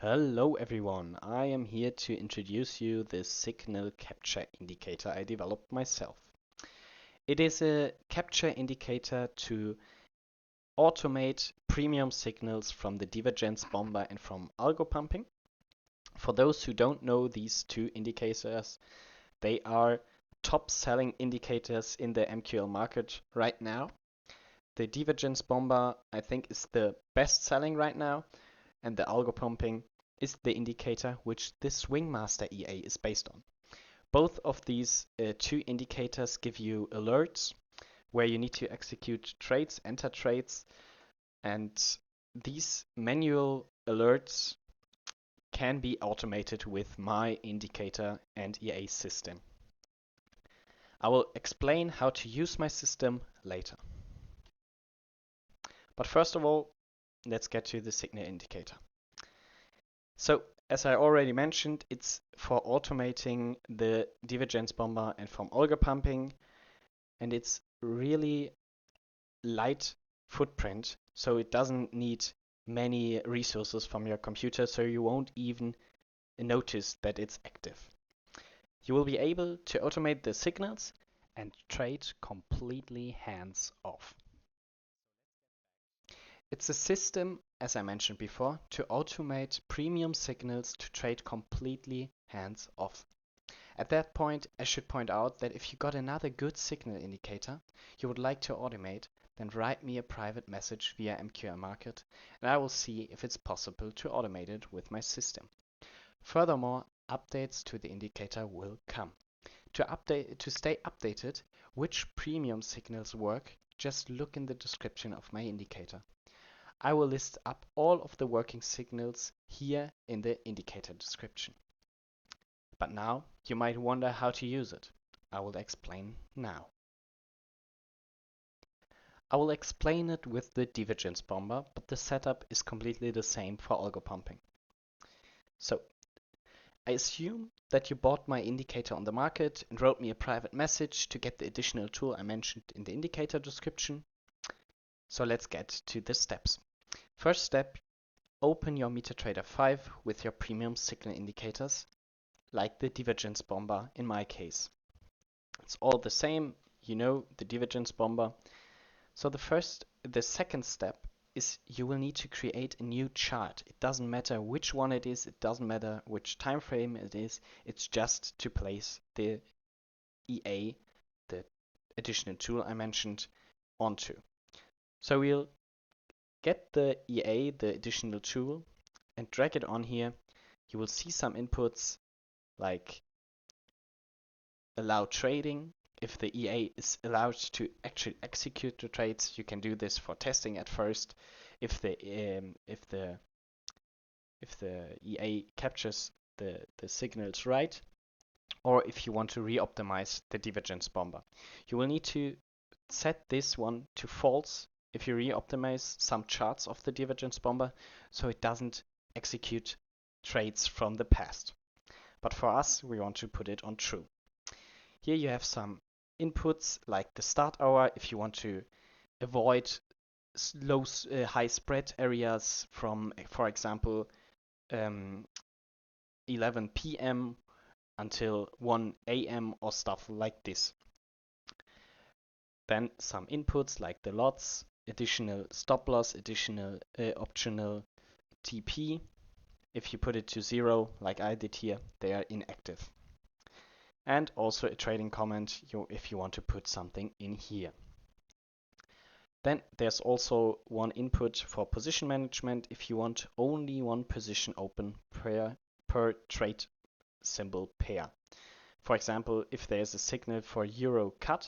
Hello everyone, I am here to introduce you the signal capture indicator I developed myself. It is a capture indicator to automate premium signals from the Divergence bomber and from Algo pumping. For those who don't know these two indicators, they are top selling indicators in the MQL market right now. The Divergence bomber I think is the best selling right now, and the Algo pumping is the indicator which the Swingmaster EA is based on. Both of these two indicators give you alerts where you need to execute trades, enter trades, and these manual alerts can be automated with my indicator and EA system. I will explain how to use my system later. But first of all, let's get to the signal indicator. So, as I already mentioned, it's for automating the Divergence bomber and from Algo pumping, and it's really light footprint, so it doesn't need many resources from your computer, so you won't even notice that it's active. You will be able to automate the signals and trade completely hands off. It's a system, as I mentioned before, to automate premium signals to trade completely hands off. At that point, I should point out that if you got another good signal indicator you would like to automate, then write me a private message via MQL Market and I will see if it's possible to automate it with my system. Furthermore, updates to the indicator will come. To stay updated which premium signals work, just look in the description of my indicator. I will list up all of the working signals here in the indicator description. But now you might wonder how to use it. I will explain now. I will explain it with the Divergence bomber, but the setup is completely the same for Algo pumping. So, I assume that you bought my indicator on the market and wrote me a private message to get the additional tool I mentioned in the indicator description. So let's get to the steps. First step, open your MetaTrader 5 with your premium signal indicators, like the Divergence bomber in my case. It's all the same, you know, the Divergence bomber. So the second step is you will need to create a new chart. It doesn't matter which one it is, it doesn't matter which time frame it is, it's just to place the EA, the additional tool I mentioned, onto. So we'll get the EA, the additional tool, and drag it on here. You will see some inputs like allow trading. If the EA is allowed to actually execute the trades, you can do this for testing at first. If the EA captures the signals right, or if you want to re-optimize the Divergence bomber, you will need to set this one to false if you re-optimize some charts of the Divergence bomber, so it doesn't execute trades from the past. But for us, we want to put it on true. Here you have some inputs like the start hour if you want to avoid high spread areas from, for example, 11 PM until 1 AM or stuff like this. Then some inputs like the lots, additional stop loss, additional optional TP. If you put it to 0 like I did here, they are inactive. And also a trading comment if you want to put something in here. Then there's also one input for position management if you want only one position open per trade symbol pair. For example, if there's a signal for euro CAD,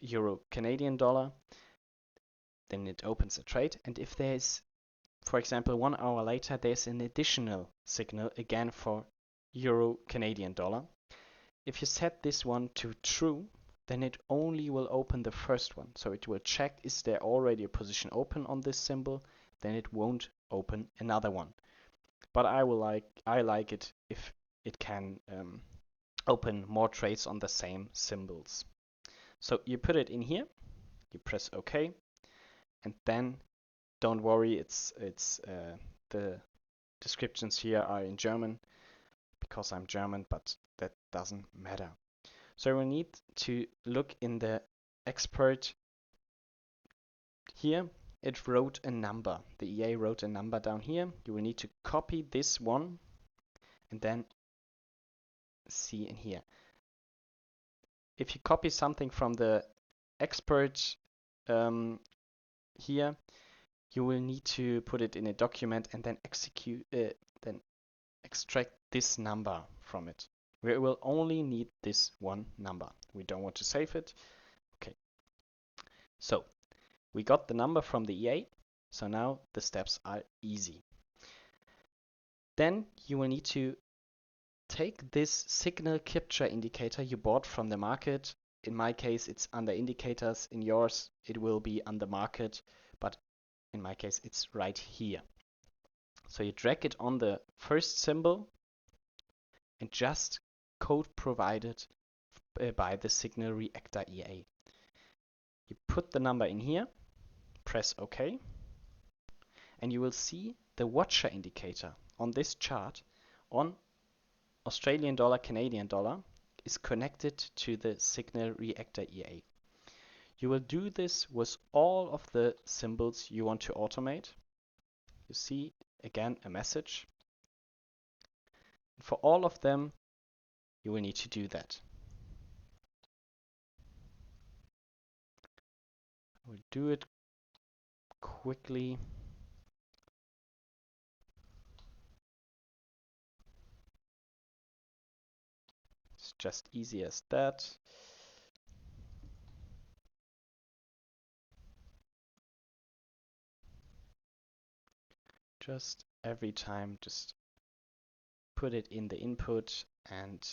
euro Canadian dollar, then it opens a trade. And if there's, for example, 1 hour later, there's an additional signal again for euro Canadian dollar. If you set this one to true, then it only will open the first one. So it will check, is there already a position open on this symbol? Then it won't open another one. But I like it if it can open more trades on the same symbols. So you put it in here, you press OK, and then don't worry, the descriptions here are in German because I'm German, but that doesn't matter. So we need to look in the expert here. It wrote a number. The EA wrote a number down here. You will need to copy this one and then see in here. If you copy something from the expert here, you will need to put it in a document and then extract this number from it. We will only need this one number. We don't want to save it. Okay. So we got the number from the EA. So now the steps are easy. Then you will need to take this signal capture indicator you bought from the market. In my case, it's under indicators. In yours, it will be under market, but in my case, it's right here. So you drag it on the first symbol and just code provided by the signal reactor EA. You put the number in here, press OK, and you will see the watcher indicator on this chart on Australian dollar, Canadian dollar is connected to the signal reactor EA. You will do this with all of the symbols you want to automate. You see again a message. For all of them, you will need to do that. We'll do it quickly. It's just easy as that. Just every time, just put it in the input and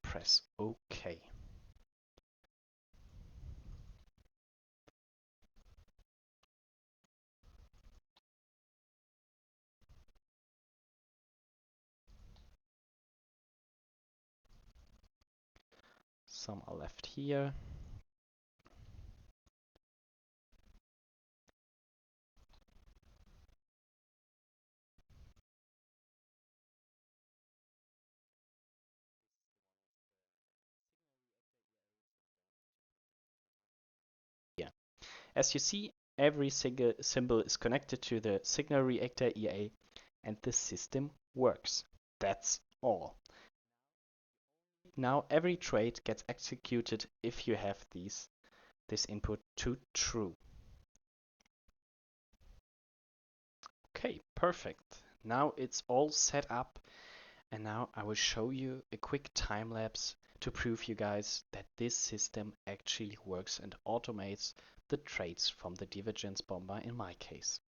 press OK. Some are left here. Yeah. As you see, every single symbol is connected to the signal reactor EA and the system works. That's all. Now every trade gets executed if you have this input to true. Okay, perfect. Now it's all set up, and now I will show you a quick time lapse to prove you guys that this system actually works and automates the trades from the Divergence bomber in my case.